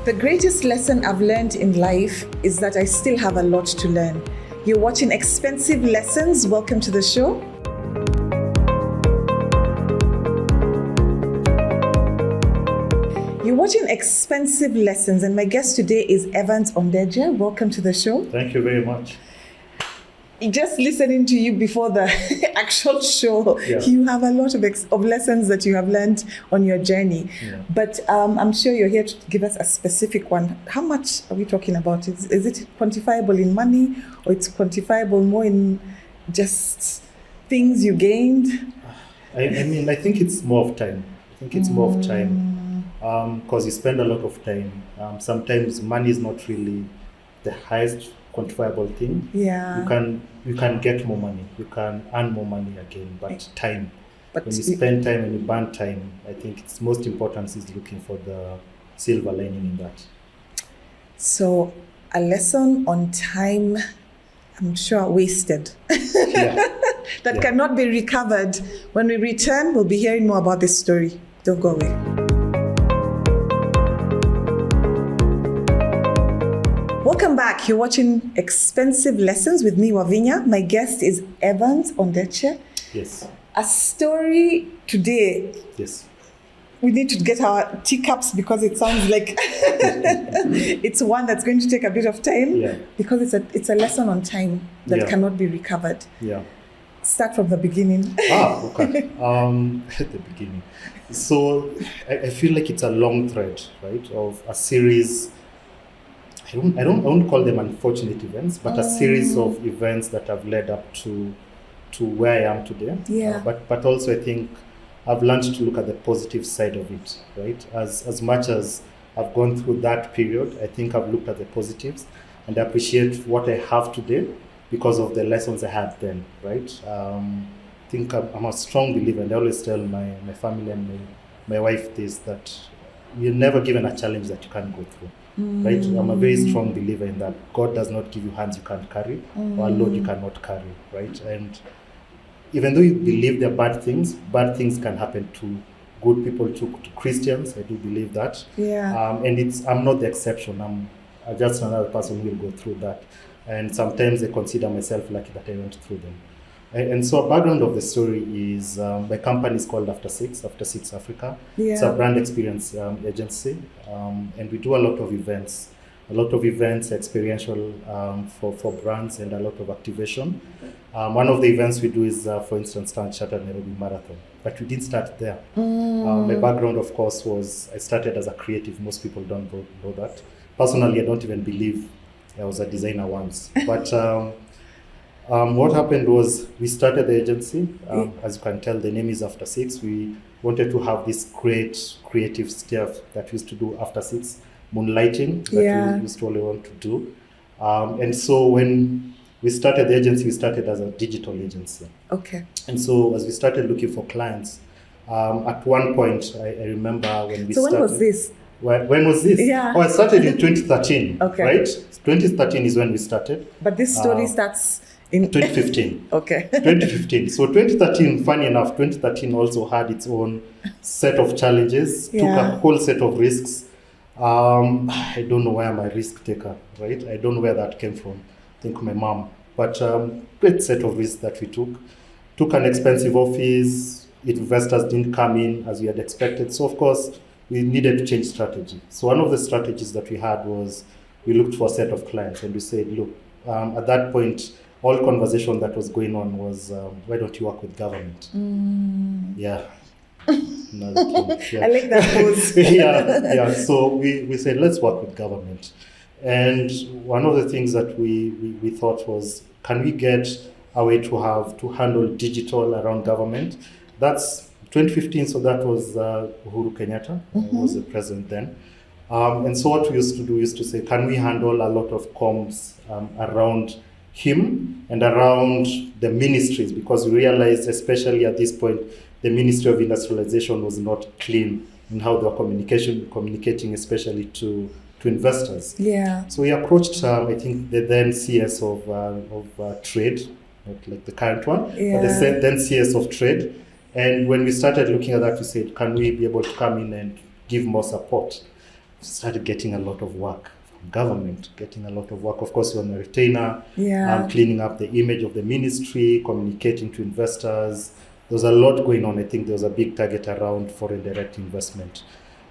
The greatest lesson I've learned in life is that I still have a lot to learn. You're watching Expensive Lessons. Welcome to the show. You're watching Expensive Lessons, and my guest today is Evans Ondeje. Welcome to the show. Thank you very much. Just listening to you before the actual show, You have a lot of lessons that you have learned on your journey. Yeah. But I'm sure you're here to give us a specific one. How much are we talking about? Is it quantifiable in money, or it's quantifiable more in just things you gained? I think it's more of time. Because you spend a lot of time. Sometimes money is not really the highest quantifiable thing. Yeah. You can get more money. You can earn more money again, but time. But when you spend time and you burn time, I think it's most important is looking for the silver lining in that. So a lesson on time, I'm sure wasted. That cannot be recovered. When we return, we'll be hearing more about this story. Don't go away. Welcome back. You're watching Expensive Lessons with me, Wavinya. My guest is Evans Ondeje. Yes. A story today. Yes. We need to get our teacups because it sounds like it's one that's going to take a bit of time, because it's a lesson on time that cannot be recovered. Yeah. Start from the beginning. Okay. At the beginning. So I feel like it's a long thread, right, of a series. I won't call them unfortunate events, but a series of events that have led up to where I am today. Yeah. But also I think I've learned to look at the positive side of it, right? As much as I've gone through that period, I think I've looked at the positives and appreciate what I have today because of the lessons I had then, right? I think I'm a strong believer, and I always tell my family and my wife this, that you're never given a challenge that you can't go through. Right? I'm a very strong believer in that. God does not give you hands you can't carry or a load you cannot carry, right? And even though you believe there are bad things can happen to good people, to Christians. I do believe that. Yeah. And I'm not the exception. I'm just another person who will go through that. And sometimes I consider myself lucky that I went through them. And so a background of the story is my company is called After Six Africa. Yeah. It's a brand experience agency, and we do a lot of events, experiential for brands, and a lot of activation. One of the events we do is, for instance, Stand Chartered Nairobi Marathon, but we didn't start there. My background, of course, was I started as a creative. Most people don't know that. Personally, I don't even believe I was a designer once, but. What happened was we started the agency. As you can tell, the name is After Six. We wanted to have this great creative stuff that we used to do after six, moonlighting that we used to only want to do. And so when we started the agency, we started as a digital agency. Okay. And so as we started looking for clients, at one point, I remember when we started. So when was this? When was this? Yeah. I started in 2013. Okay. Right? 2013 is when we started. But this story starts in 2015. Okay. 2015. So 2013, funny enough, 2013 also had its own set of challenges, took a whole set of risks. I don't know why I'm a risk taker, right? I don't know where that came from. I think my mom. But great set of risks that we took. Took an expensive office. Investors didn't come in as we had expected. So of course, we needed to change strategy. So one of the strategies that we had was we looked for a set of clients and we said, look, at that point, all conversation that was going on was, why don't you work with government? Yeah. Another thing. I like that pose. yeah. So we said, let's work with government. And one of the things that we thought was, can we get a way to handle digital around government? That's 2015, so that was Uhuru Kenyatta, was the president then. And so what we used to do is to say, can we handle a lot of comms around him and around the ministries, because we realized, especially at this point, the Ministry of Industrialization was not clean in how they were communicating, especially to investors. Yeah. So we approached, I think, the then CS of trade, not like the current one, but the then CS of trade. And when we started looking at that, we said, can we be able to come in and give more support? started getting a lot of work from government, Of course, you're on a retainer, cleaning up the image of the ministry, communicating to investors. There was a lot going on. I think there was a big target around foreign direct investment.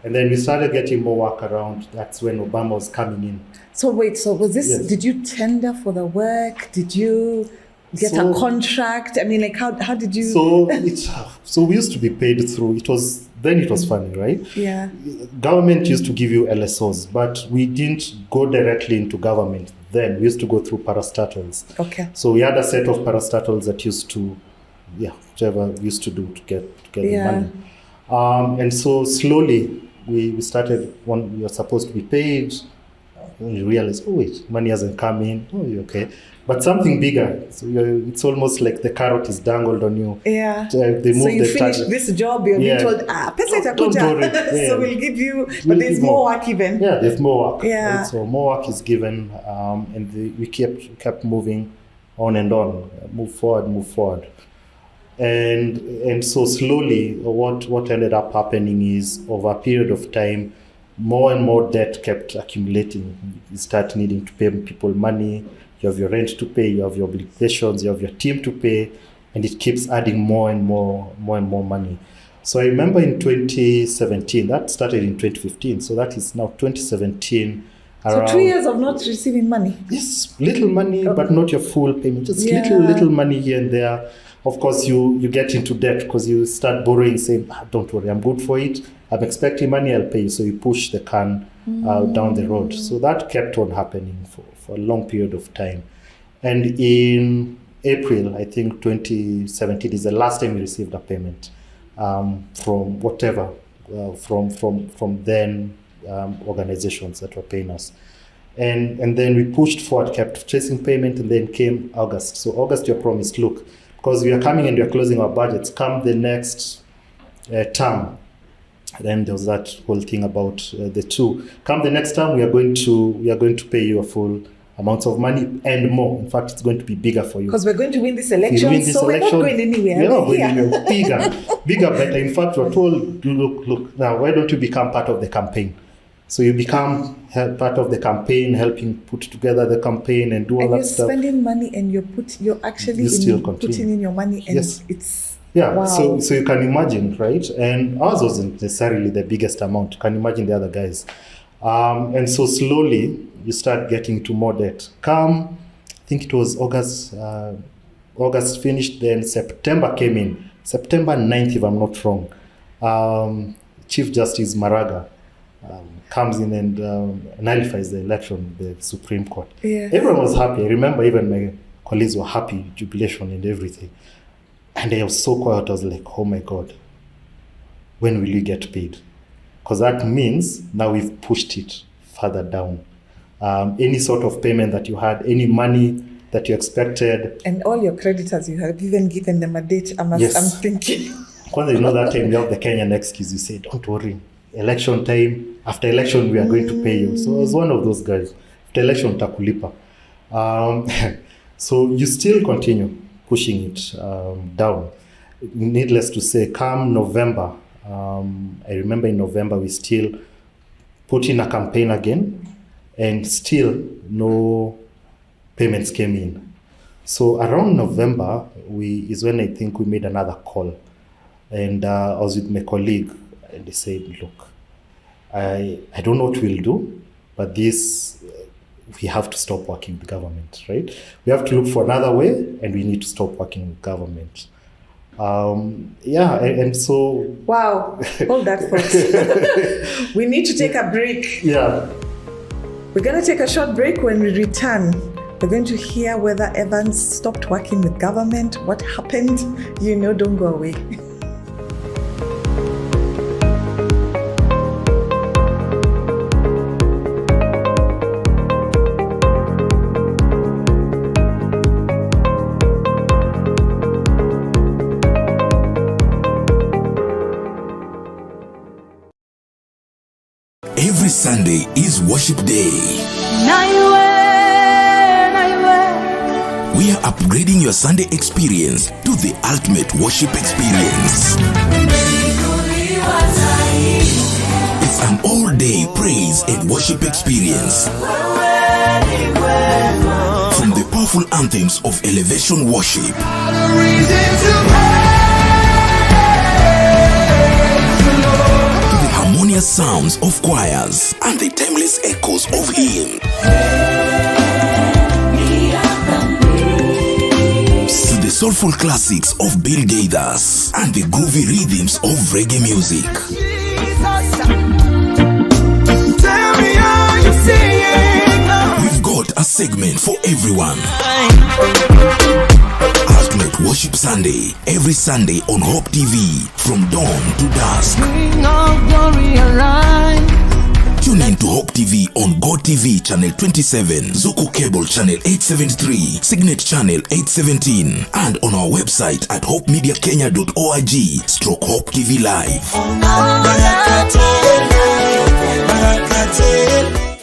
And then we started getting more work around. That's when Obama was coming in. So was this, did you tender for the work? Did you get a contract? I mean, like, how did you? So we used to be paid through, it was funny, right? Yeah. Government used to give you LSOs, but we didn't go directly into government then. We used to go through parastatals. Okay. So we had a set of parastatals that used to, whichever we used to do to get the money. And so slowly we started, when we were supposed to be paid, when you realize, oh wait, money hasn't come in, oh, you're okay. But something bigger, so it's almost like the carrot is dangled on you. Yeah. They so you finish this job, you're being told, don't worry. So we'll give you, but there's more work even. Yeah, there's more work. Yeah. Right? So more work is given, and we kept moving on and on, move forward. And so slowly, what ended up happening is, over a period of time, more and more debt kept accumulating. You start needing to pay people money. You have your rent to pay, you have your obligations, you have your team to pay, and it keeps adding more and more money. So I remember in 2017, that started in 2015, so that is now 2017. So 2 years of not receiving money? Yes, little money, but not your full payment, just little money here and there. Of course, you get into debt because you start borrowing, saying, don't worry, I'm good for it. I'm expecting money, I'll pay you. So you push the can down the road. So that kept on happening for a long period of time. And in April, I think 2017 is the last time we received a payment from whatever, from then organizations that were paying us. And then we pushed forward, kept chasing payment, and then came August. So August, you promised, look, because we are coming and we are closing our budgets, come the next term. Then there was that whole thing about the two. Come the next time, we are going to pay you a full amount of money and more. In fact, it's going to be bigger for you. Because we're going to win this election, we're not going anywhere. We're not going anywhere. Bigger, better. In fact, we're told, look, now why don't you become part of the campaign? So you become part of the campaign, helping put together the campaign and do all that stuff. And you're spending money, and you're actually putting in your money, and it's. Yeah, wow. So you can imagine, right? And ours wasn't necessarily the biggest amount. You can imagine the other guys. And so slowly, you start getting to more debt. I think it was August finished, then September came in. September 9th, if I'm not wrong. Chief Justice Maraga comes in and nullifies the election, the Supreme Court. Yeah. Everyone was happy. I remember even my colleagues were happy, jubilation and everything. And I was so quiet, I was like, oh my God, when will you get paid? Because that means now we've pushed it further down. Any sort of payment that you had, any money that you expected. And all your creditors, you have even given them a date. I'm thinking. Kwanza, you know, that time you have the Kenyan excuse, you say, don't worry, election time, after election we are going to pay you. So I was one of those guys. After election, takulipa. So you still continue pushing it down. Needless to say, come November, I remember in November we still put in a campaign again, and still no payments came in. So around November is when I think we made another call, and I was with my colleague, and they said, look, I don't know what we'll do, but we have to stop working with government, right? We have to look for another way, and we need to stop working with government. And so... Wow, hold that folks. We need to take a break. Yeah. We're going to take a short break. When we return, we're going to hear whether Evans stopped working with government, what happened. Don't go away. Every Sunday is worship day. We are upgrading your Sunday experience to the ultimate worship experience. It's an all all-day praise and worship experience. From the powerful anthems of elevation worship to the harmonious sounds of choirs and the timeless echoes of hymn, to the soulful classics of Bill Gaithers and the groovy rhythms of reggae music. We've got a segment for everyone. Ultimate Worship Sunday, every Sunday on Hope TV from dawn to dusk. Tune in to Hope TV on Go TV channel 27, Zuku Cable channel 873, Signet channel 817, and on our website at hopemediakenya.org/Hope TV Live.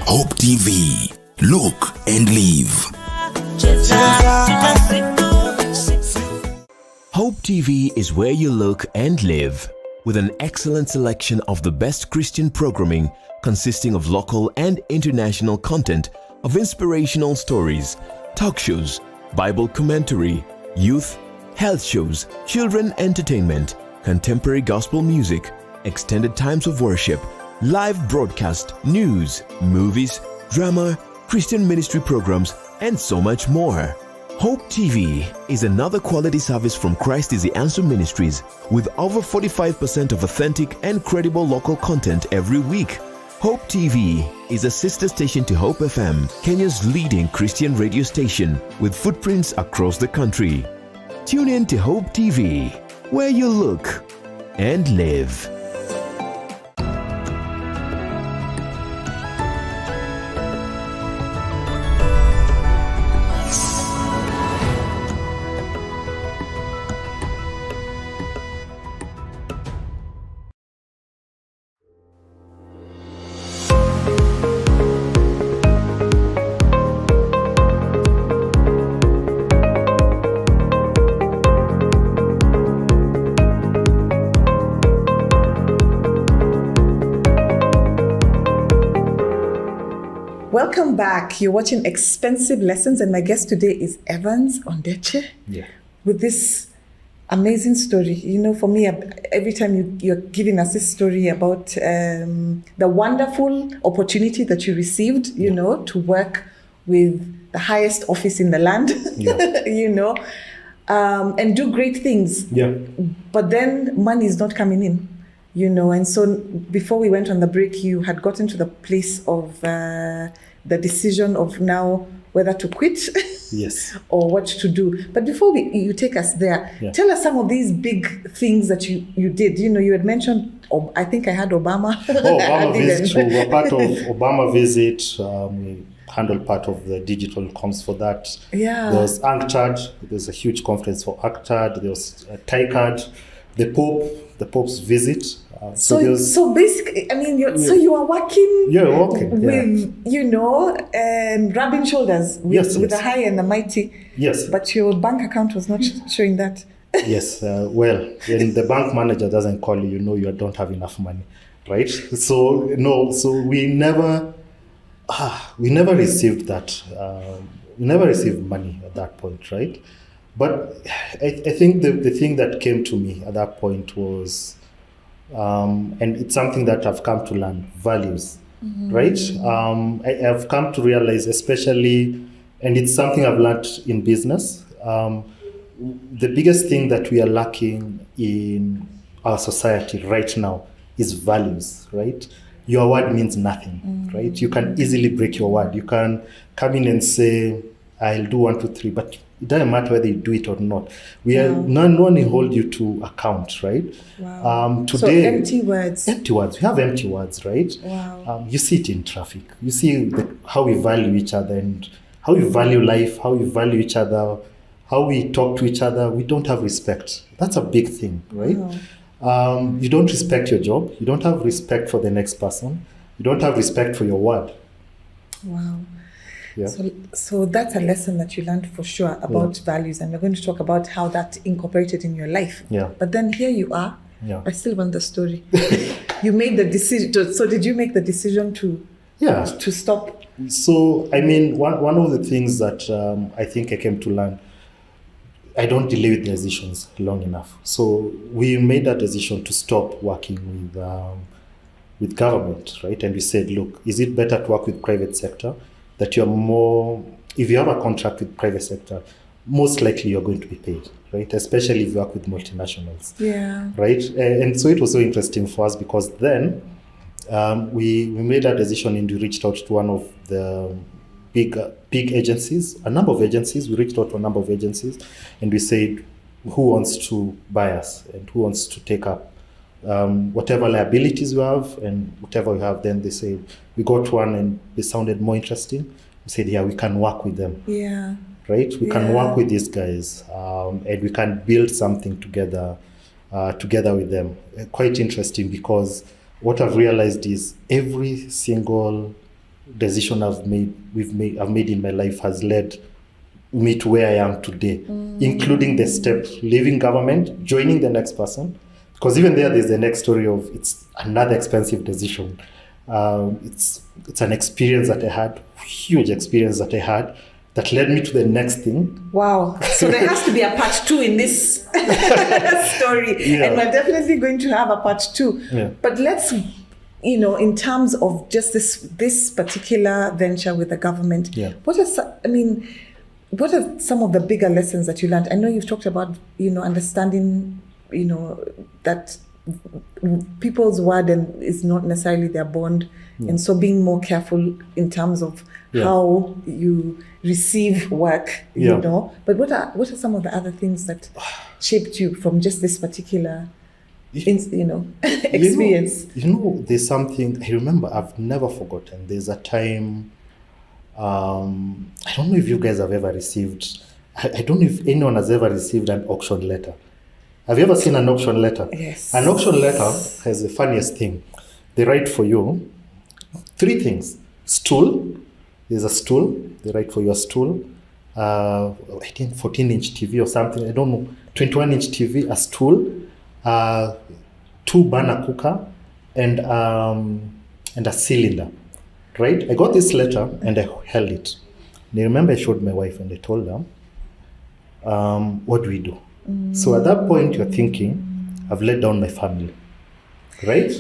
Hope TV. Look and live. Hope TV is where you look and live, with an excellent selection of the best Christian programming consisting of local and international content of inspirational stories, talk shows, Bible commentary, youth, health shows, children entertainment, contemporary gospel music, extended times of worship, live broadcast, news, movies, drama, Christian ministry programs, and so much more. Hope TV is another quality service from Christ is the Answer Ministries, with over 45% of authentic and credible local content every week. Hope TV is a sister station to Hope FM, Kenya's leading Christian radio station, with footprints across the country. Tune in to Hope TV, where you look and live. Welcome back. You're watching Expensive Lessons, and my guest today is Evans Ondeche. Yeah. With this amazing story. You know, for me, every time you're giving us this story about the wonderful opportunity that you received, you know, to work with the highest office in the land, you know, and do great things. Yeah. But then money is not coming in, you know. And so before we went on the break, you had gotten to the place of the decision of now whether to quit Yes. or what to do. But before you take us there, tell us some of these big things that you did. You know, you had mentioned, I think I had Obama. Obama visit. So we're part of Obama visit. We handled part of the digital comms for that. Yeah. There was UNCTAD. There's a huge conference for UNCTAD. There was TICAD. The Pope's visit. So basically, I mean, so you are working with, you know, rubbing shoulders with the high and the mighty. Yes. But your bank account was not showing that. Yes. Well, when the bank manager doesn't call you, you know you don't have enough money, right? So we never received that. We never received money at that point, right? But I think the thing that came to me at that point was, and it's something that I've come to learn, values, right? I have come to realize, especially, and it's something I've learned in business, the biggest thing that we are lacking in our society right now is values, right? Your word means nothing, right? You can easily break your word. You can come in and say, I'll do 1, 2, 3, but it doesn't matter whether you do it or not. No one will hold you to account, right? Wow. Today, so empty words. Empty words. We have empty words, right? Wow. You see it in traffic. You see how we value each other and how we value life, how we value each other, how we talk to each other. We don't have respect. That's a big thing, right? Wow. You don't respect your job. You don't have respect for the next person. You don't have respect for your word. Wow. Yeah. So that's a lesson that you learned for sure about values, and we're going to talk about how that incorporated in your life. Yeah. But then here you are. Yeah. I still want the story. you made the decision. So did you make the decision to stop? So, I mean, one of the things that I think I came to learn, I don't delay with decisions long enough. So we made that decision to stop working with government, right? And we said, look, is it better to work with private sector? That you're more, if you have a contract with private sector, most likely you're going to be paid, right? Especially if you work with multinationals. Yeah. Right? And so it was so interesting for us because then we made that decision and we reached out to one of the big agencies, a number of agencies. We reached out to a number of agencies and we said, who wants to buy us and who wants to take up whatever liabilities we have and whatever we have. Then they said, we got one and they sounded more interesting. We said, yeah, we can work with them. Yeah. Right? We can work with these guys and we can build something together with them. Quite interesting because what I've realized is every single decision I've made in my life has led me to where I am today, including the step leaving government, joining the next person. Because even there's the next story of it's another expensive decision. It's an experience that I had, huge experience that I had, that led me to the next thing. Wow. So there has to be a part 2 in this story. Yeah. And we're definitely going to have a part 2. Yeah. But let's, in terms of just this particular venture with the government, what are some of the bigger lessons that you learned? I know you've talked about, understanding, that people's word is not necessarily their bond. And so being more careful in terms of how you receive work, But what are some of the other things that shaped you from just this particular, experience? There's something I remember I've never forgotten. There's a time, I don't know if you guys have ever received, I don't know if anyone has ever received an auction letter. Have you ever seen an auction letter? Yes. An auction letter has the funniest thing. They write for you 3 things. Stool. There's a stool. They write for you a stool. I think 14-inch TV or something. I don't know. 21-inch TV, a stool, 2 burner cooker, and a cylinder. Right? I got this letter and I held it. And I remember I showed my wife and I told her, what do we do? So at that point, you're thinking, I've let down my family, right?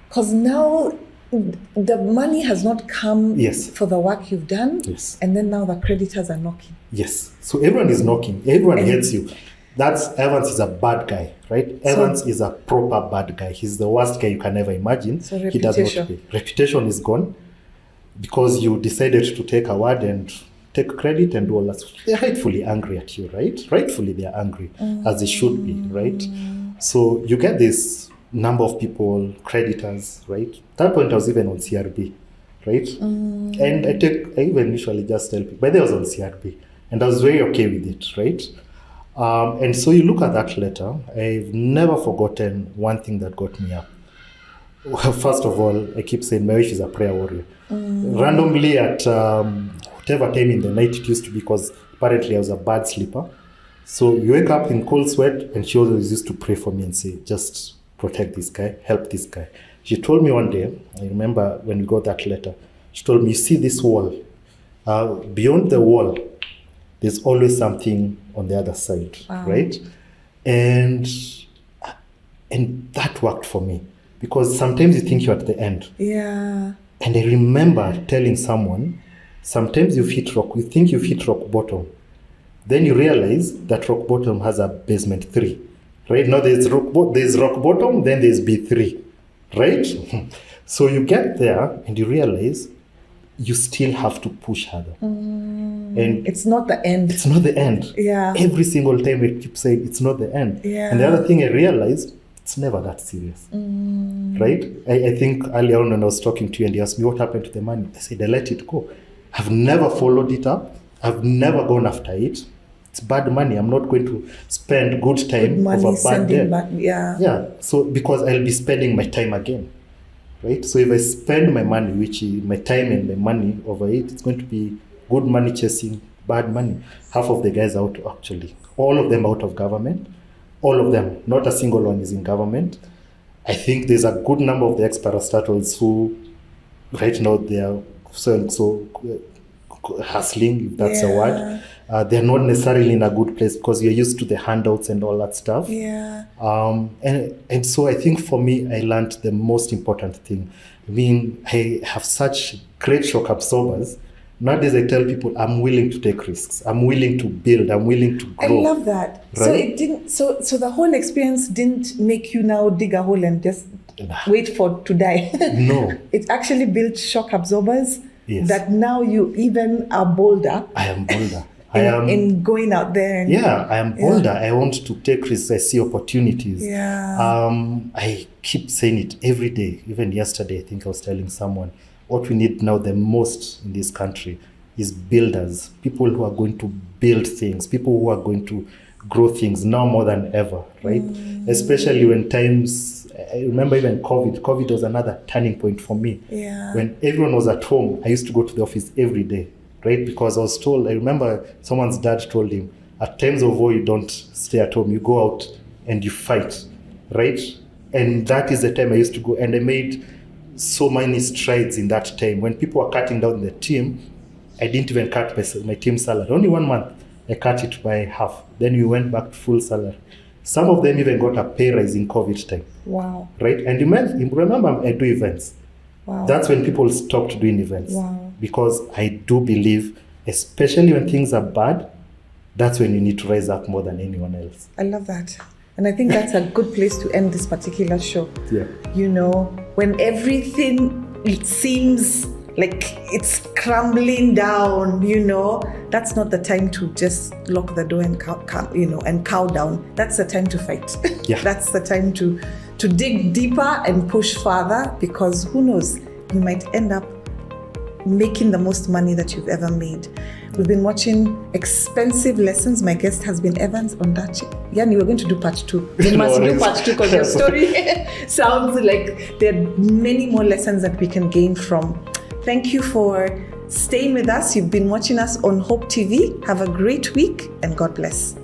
Because now the money has not come for the work you've done. Yes. And then now the creditors are knocking. Yes. So everyone is knocking. Everyone hates you. Evans is a bad guy, right? Evans is a proper bad guy. He's the worst guy you can ever imagine. So he does not pay. Reputation is gone because you decided to take a word and take credit and do all that. They're rightfully angry at you, right? Rightfully they're angry, as they should be, right? So you get this number of people, creditors, right? At that point I was even on CRB, right? And I even usually just tell people, but I was on CRB and I was very okay with it, right? And so you look at that letter, I've never forgotten one thing that got me up. Well, first of all, I keep saying my wife is a prayer warrior. Randomly at whatever time in the night it used to be, because apparently I was a bad sleeper. So you wake up in cold sweat and she always used to pray for me and say, just protect this guy, help this guy. She told me one day, I remember when we got that letter, she told me, you see this wall, beyond the wall, there's always something on the other side, right? And that worked for me because sometimes you think you're at the end. Yeah. And I remember telling someone, sometimes you think you've hit rock bottom. Then you realize that rock bottom has a basement 3. Right? Now there's rock bottom, then there's B3. Right? So you get there and you realize you still have to push harder. And it's not the end. It's not the end. Yeah. Every single time I keep saying it's not the end. Yeah. And the other thing I realized, it's never that serious. Right? I think earlier on when I was talking to you and you asked me what happened to the money, I said I let it go. I've never followed it up. I've never gone after it. It's bad money. I'm not going to spend good time over bad debt. Yeah. So because I'll be spending my time again. Right? So if I spend my money, which is my time and my money over it, it's going to be good money chasing bad money. Half of the guys out, actually. All of them out of government. All of them. Not a single one is in government. I think there's a good number of the ex-parastatals who right now they are so hustling, if that's a word. They're not necessarily in a good place because you're used to the handouts and all that stuff. Yeah. And so I think for me, I learned the most important thing. I mean, I have such great shock absorbers. Nowadays I tell people I'm willing to take risks. I'm willing to build. I'm willing to grow. I love that. Right? So it didn't. So the whole experience didn't make you now dig a hole and just wait to die. No. It actually built shock absorbers. Yes. That now you even are bolder. I am bolder. In going out there. And, I am bolder. I want to take risks. I see opportunities. Yeah. I keep saying it every day. Even yesterday, I think I was telling someone, what we need now the most in this country is builders, people who are going to build things, people who are going to grow things now more than ever, right? Especially when times, I remember even COVID was another turning point for me. Yeah. When everyone was at home, I used to go to the office every day, right? Because I was told, I remember someone's dad told him, at times of war, you don't stay at home, you go out and you fight, right? And that is the time I used to go, and I made so many strides in that time. When people were cutting down the team, I didn't even cut my team salary. Only 1 month, I cut it by half. Then we went back to full salary. Some of them even got a pay rise in COVID time. Wow. Right? And remember, I do events. Wow. That's when people stopped doing events. Wow. Because I do believe, especially when things are bad, that's when you need to rise up more than anyone else. I love that. And I think that's a good place to end this particular show. Yeah. You know, when everything it seems like it's crumbling down, you know, that's not the time to just lock the door and cow down. That's the time to fight. Yeah. That's the time to dig deeper and push further, because who knows, you might end up making the most money that you've ever made. We've been watching Expensive Lessons. My guest has been Evans Ondachi. Yani, we're going to do part 2. We must do part 2 because your story sounds like there are many more lessons that we can gain from. Thank you for staying with us. You've been watching us on Hope TV. Have a great week and God bless.